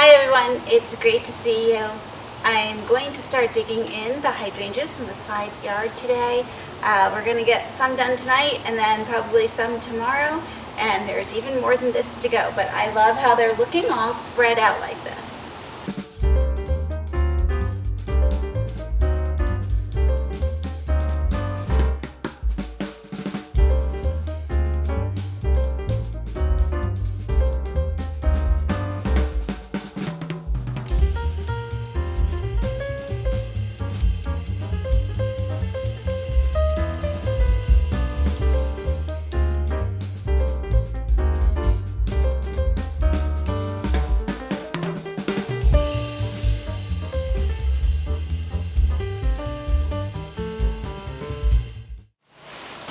Hi everyone, it's great to see you. I'm going to start digging in the hydrangeas from the side yard today. We're going to get some done tonight and then probably some tomorrow, and there's even more than this to go, but I love how they're looking all spread out like this.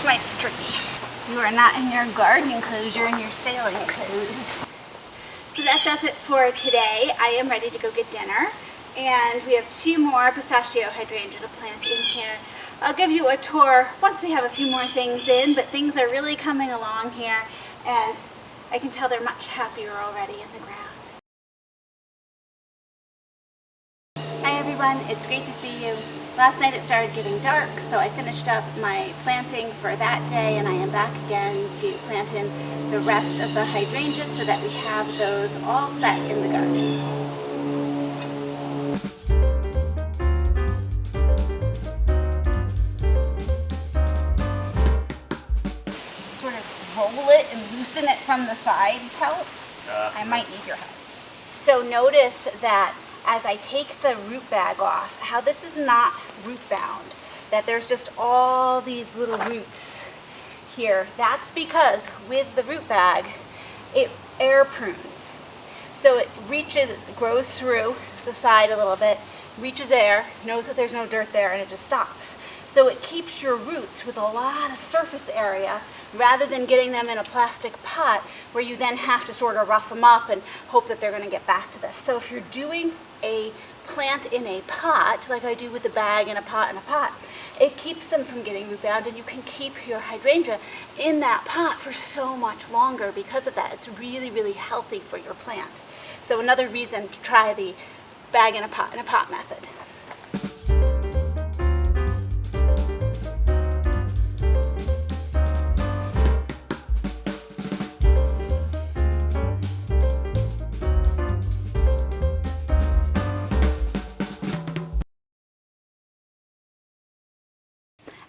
My tricky. You are not in your gardening clothes, you're in your sailing clothes. So that does it for today. I am ready to go get dinner, and we have 2 more pistachio hydrangea to plant in here. I'll give you a tour once we have a few more things in, but things are really coming along here, and I can tell they're much happier already in the ground. Hi everyone, it's great to see you. Last night it started getting dark, so I finished up my planting for that day, and I am back again to plant in the rest of the hydrangeas so that we have those all set in the garden. Sort of roll it and loosen it from the sides helps. I might need your help. So notice that as I take the root bag off, how this is not root bound, that there's just all these little roots here. That's because with the root bag, it air prunes. So it reaches, grows through the side a little bit, reaches air, knows that there's no dirt there, and it just stops. So it keeps your roots with a lot of surface area rather than getting them in a plastic pot where you then have to sort of rough them up and hope that they're going to get back to this. So if you're doing a plant in a pot, like I do with the bag and a pot, it keeps them from getting root bound, and you can keep your hydrangea in that pot for so much longer because of that. It's really, really healthy for your plant. So another reason to try the bag in a pot method.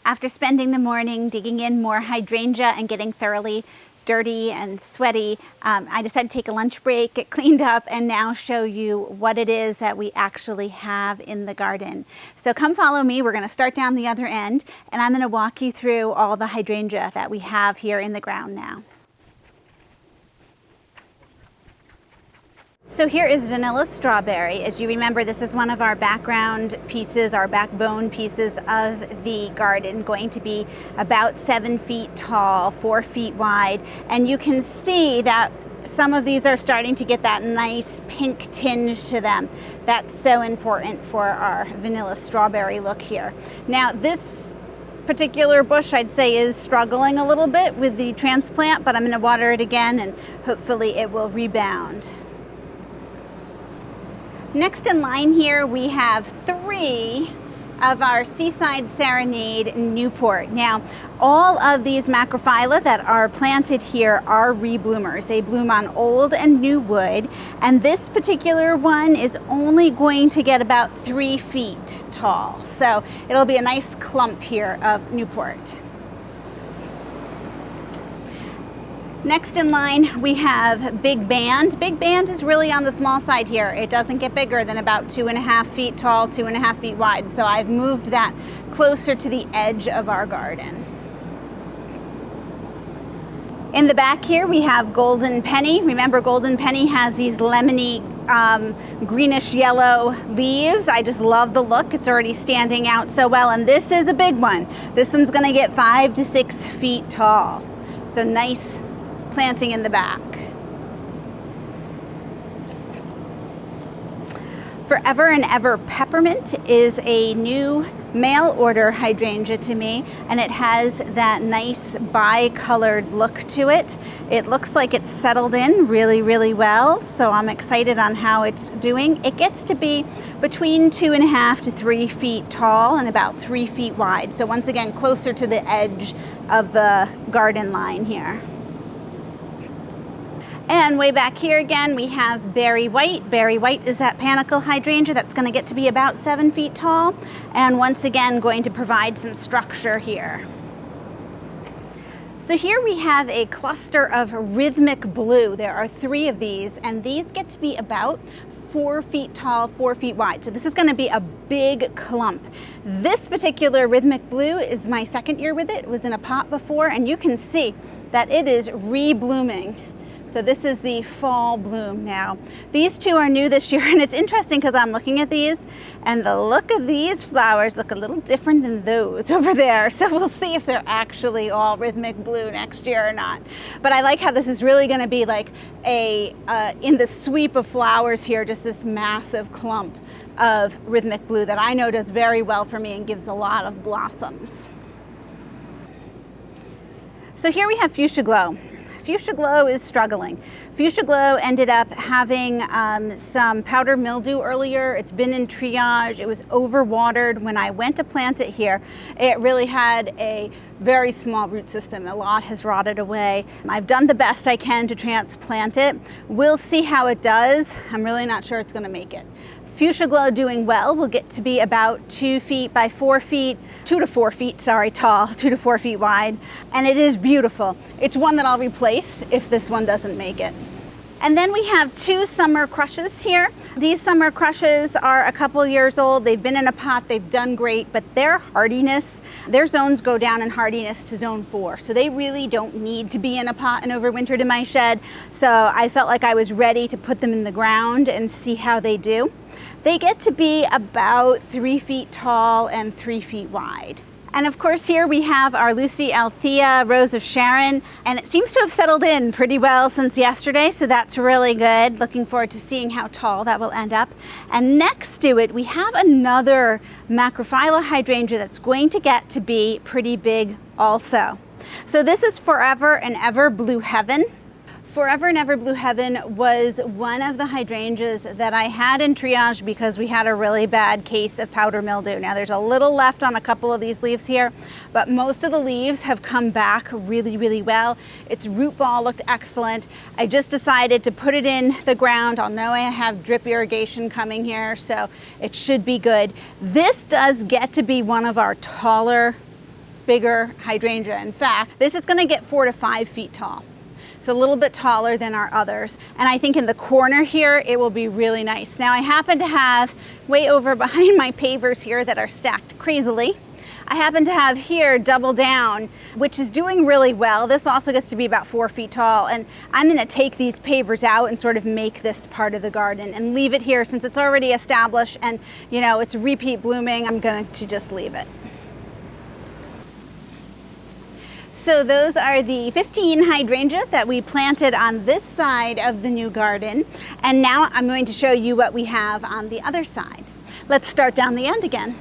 After spending the morning digging in more hydrangea and getting thoroughly dirty and sweaty, I decided to take a lunch break, get cleaned up, and now show you what it is that we actually have in the garden. So come follow me. We're going to start down the other end, and I'm going to walk you through all the hydrangea that we have here in the ground now. So here is vanilla strawberry. As you remember, this is one of our background pieces, our backbone pieces of the garden, going to be about 7 feet tall, 4 feet wide. And you can see that some of these are starting to get that nice pink tinge to them. That's so important for our vanilla strawberry look here. Now this particular bush, I'd say, is struggling a little bit with the transplant, but I'm going to water it again and hopefully it will rebound. Next in line here, we have 3 of our Seaside Serenade Newport. Now, all of these macrophylla that are planted here are rebloomers. They bloom on old and new wood, and this particular one is only going to get about 3 feet tall. So it'll be a nice clump here of Newport. Next in line, we have Big Band. Big Band is really on the small side here. It doesn't get bigger than about 2.5 feet tall, 2.5 feet wide. So I've moved that closer to the edge of our garden. In the back here, we have Golden Penny. Remember, Golden Penny has these lemony, greenish yellow leaves. I just love the look. It's already standing out so well. And this is a big one. This one's gonna get 5 to 6 feet tall. So nice planting in the back. Forever and Ever Peppermint is a new mail order hydrangea to me, and it has that nice bi-colored look to it. It looks like it's settled in really, really well, so I'm excited on how it's doing. It gets to be between 2.5 to 3 feet tall and about 3 feet wide. So once again, closer to the edge of the garden line here. And way back here again, we have Berry White. Berry White is that panicle hydrangea that's going to get to be about 7 feet tall. And once again, going to provide some structure here. So here we have a cluster of rhythmic blue. There are 3 of these, and these get to be about 4 feet tall, 4 feet wide. So this is going to be a big clump. This particular rhythmic blue is my 2nd year with it. It was in a pot before, and you can see that it is re-blooming. So this is the fall bloom now. These 2 are new this year, and it's interesting because I'm looking at these, and the look of these flowers look a little different than those over there. So we'll see if they're actually all rhythmic blue next year or not. But I like how this is really going to be like in the sweep of flowers here, just this massive clump of rhythmic blue that I know does very well for me and gives a lot of blossoms. So here we have Fuchsia Glow. Fuchsia Glow is struggling. Fuchsia Glow ended up having some powder mildew earlier. It's been in triage. It was overwatered. When I went to plant it here, it really had a very small root system. A lot has rotted away. I've done the best I can to transplant it. We'll see how it does. I'm really not sure it's going to make it. Fuchsia Glow doing well will get to be about 2 feet by 4 feet, 2 to 4 feet, sorry, tall, 2 to 4 feet wide. And it is beautiful. It's one that I'll replace if this one doesn't make it. And then we have 2 summer crushes here. These summer crushes are a couple years old. They've been in a pot, they've done great, but their hardiness, their zones go down in hardiness to zone 4. So they really don't need to be in a pot and overwintered in my shed. So I felt like I was ready to put them in the ground and see how they do. They get to be about 3 feet tall and 3 feet wide. And of course here we have our Lucy Althea Rose of Sharon, and it seems to have settled in pretty well since yesterday, so that's really good. Looking forward to seeing how tall that will end up. And next to it we have another macrophylla hydrangea that's going to get to be pretty big also. So this is Forever and Ever Blue Heaven. Forever and Ever Blue Heaven was one of the hydrangeas that I had in triage because we had a really bad case of powder mildew. Now there's a little left on a couple of these leaves here, but most of the leaves have come back really, really well. Its root ball looked excellent. I just decided to put it in the ground. I'll know I have drip irrigation coming here, so it should be good. This does get to be one of our taller, bigger hydrangea. In fact, this is going to get 4 to 5 feet tall. It's a little bit taller than our others. And I think in the corner here, it will be really nice. Now I happen to have way over behind my pavers here that are stacked crazily. I happen to have here Double Down, which is doing really well. This also gets to be about 4 feet tall. And I'm gonna take these pavers out and sort of make this part of the garden and leave it here since it's already established and you know, it's repeat blooming. I'm going to just leave it. So those are the 15 hydrangeas that we planted on this side of the new garden. And now I'm going to show you what we have on the other side. Let's start down the end again.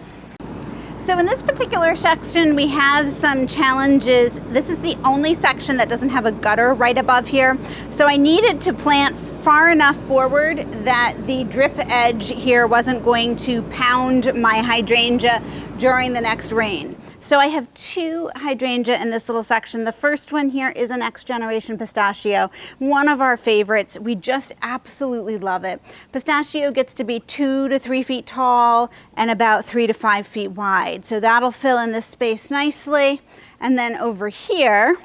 So in this particular section, we have some challenges. This is the only section that doesn't have a gutter right above here. So I needed to plant far enough forward that the drip edge here wasn't going to pound my hydrangea during the next rain. So I have 2 hydrangea in this little section. The first one here is a next generation pistachio, one of our favorites. We just absolutely love it. Pistachio gets to be 2 to 3 feet tall and about 3 to 5 feet wide. So that'll fill in this space nicely. And then over here,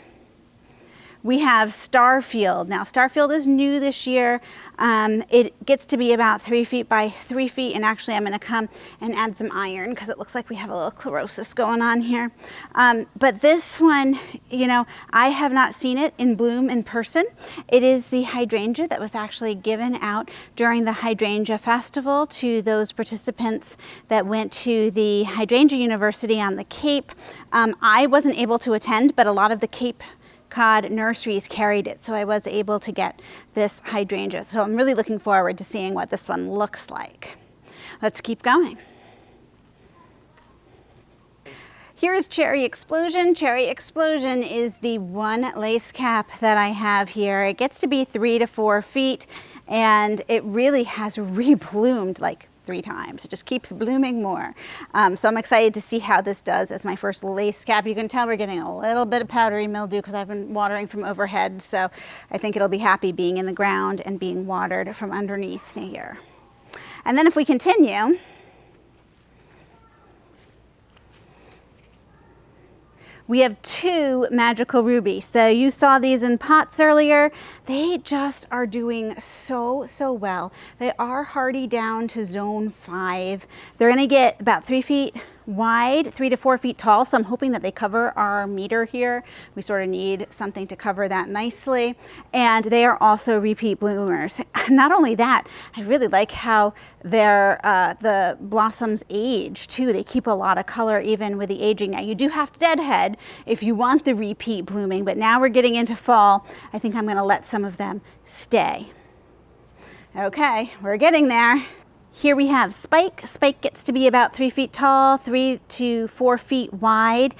we have Starfield. Now Starfield is new this year. It gets to be about 3 feet by 3 feet, and actually I'm gonna come and add some iron because it looks like we have a little chlorosis going on here. But this one, you know, I have not seen it in bloom in person. It is the hydrangea that was actually given out during the Hydrangea Festival to those participants that went to the Hydrangea University on the Cape. I wasn't able to attend, but a lot of the Cape Cod nurseries carried it, so I was able to get this hydrangea. So I'm really looking forward to seeing what this one looks like. let's keep going. Here's Cherry Explosion. Cherry Explosion is the one lace cap that I have here. It gets to be 3 to 4 feet, and it really has rebloomed like 3 times. It just keeps blooming more. So I'm excited to see how this does as my first lace cap. You can tell we're getting a little bit of powdery mildew because I've been watering from overhead. So I think it'll be happy being in the ground and being watered from underneath here. And then if we continue, we have 2 magical rubies. So you saw these in pots earlier. They just are doing so well. They are hardy down to zone 5. They're gonna get about 3 feet wide, 3 to 4 feet tall. So I'm hoping that they cover our meter here. We sort of need something to cover that nicely. And they are also repeat bloomers. Not only that, I really like how the blossoms age too. They keep a lot of color even with the aging. Now you do have to deadhead if you want the repeat blooming, but now we're getting into fall. I think I'm gonna let some of them stay. Okay, we're getting there. Here we have Spike. Spike gets to be about 3 feet tall, 3 to 4 feet wide.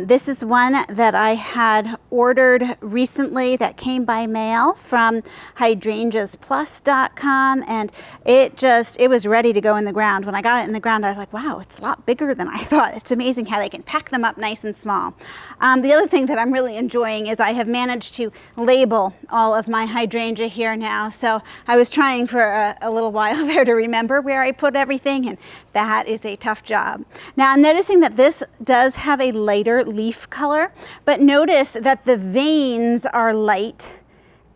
This is one that I had ordered recently that came by mail from hydrangeasplus.com, and it was ready to go in the ground. When I got it in the ground, I was like, wow, it's a lot bigger than I thought. It's amazing how they can pack them up nice and small. The other thing that I'm really enjoying is I have managed to label all of my hydrangea here now. So I was trying for a little while there to remember where I put everything, and that is a tough job. Now I'm noticing that this does have a lighter leaf color, but notice that the veins are light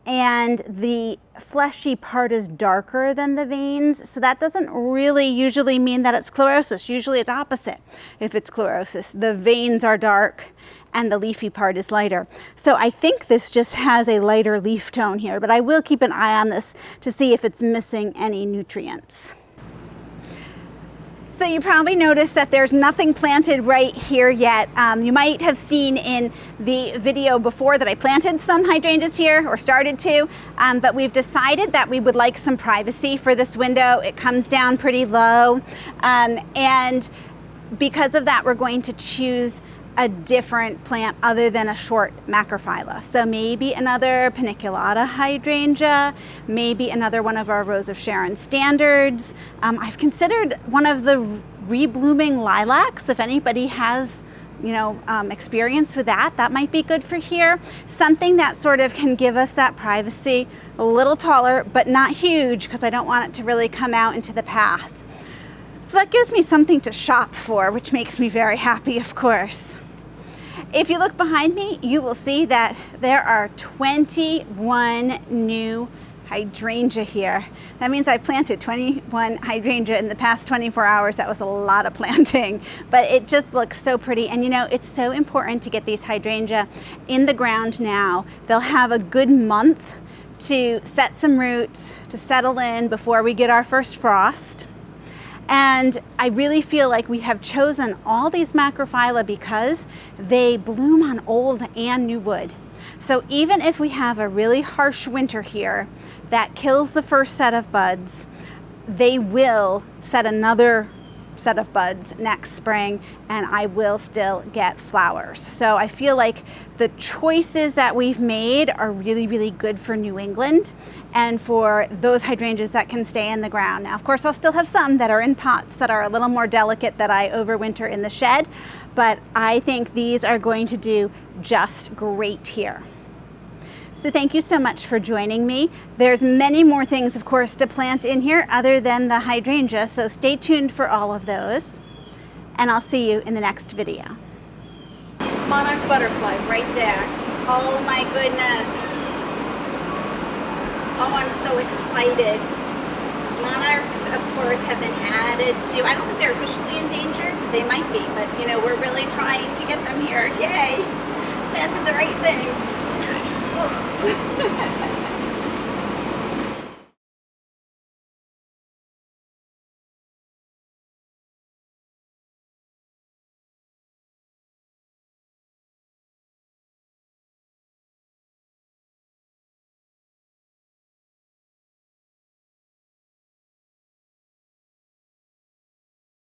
and the fleshy part is darker than the veins. So that doesn't really usually mean that it's chlorosis. Usually it's opposite. If it's chlorosis, the veins are dark and the leafy part is lighter. So I think this just has a lighter leaf tone here, but I will keep an eye on this to see if it's missing any nutrients. So you probably noticed that there's nothing planted right here yet. You might have seen in the video before that I planted some hydrangeas here, or started to, but we've decided that we would like some privacy for this window. It comes down pretty low, and because of that, we're going to choose a different plant other than a short macrophylla. So maybe another paniculata hydrangea, maybe another one of our Rose of Sharon standards. I've considered one of the reblooming lilacs. If anybody has, experience with that, that might be good for here. Something that sort of can give us that privacy, a little taller, but not huge, because I don't want it to really come out into the path. So that gives me something to shop for, which makes me very happy, of course. If you look behind me, you will see that there are 21 new hydrangea here. That means I've planted 21 hydrangea in the past 24 hours. That was a lot of planting, but it just looks so pretty. And it's so important to get these hydrangea in the ground now. They'll have a good month to set some roots, to settle in before we get our first frost. And I really feel like we have chosen all these macrophylla because they bloom on old and new wood. So even if we have a really harsh winter here that kills the first set of buds, they will set another set of buds next spring, and I will still get flowers. So I feel like the choices that we've made are really, really good for New England and for those hydrangeas that can stay in the ground. Now, of course, I'll still have some that are in pots that are a little more delicate that I overwinter in the shed, but I think these are going to do just great here. So thank you so much for joining me. There's many more things, of course, to plant in here other than the hydrangea, so stay tuned for all of those, and I'll see you in the next video. Monarch butterfly right there. Oh my goodness. Oh, I'm so excited. Monarchs, of course, have been added to, I don't think they're officially endangered. They might be, but we're really trying to get them here. Yay! That's the right thing.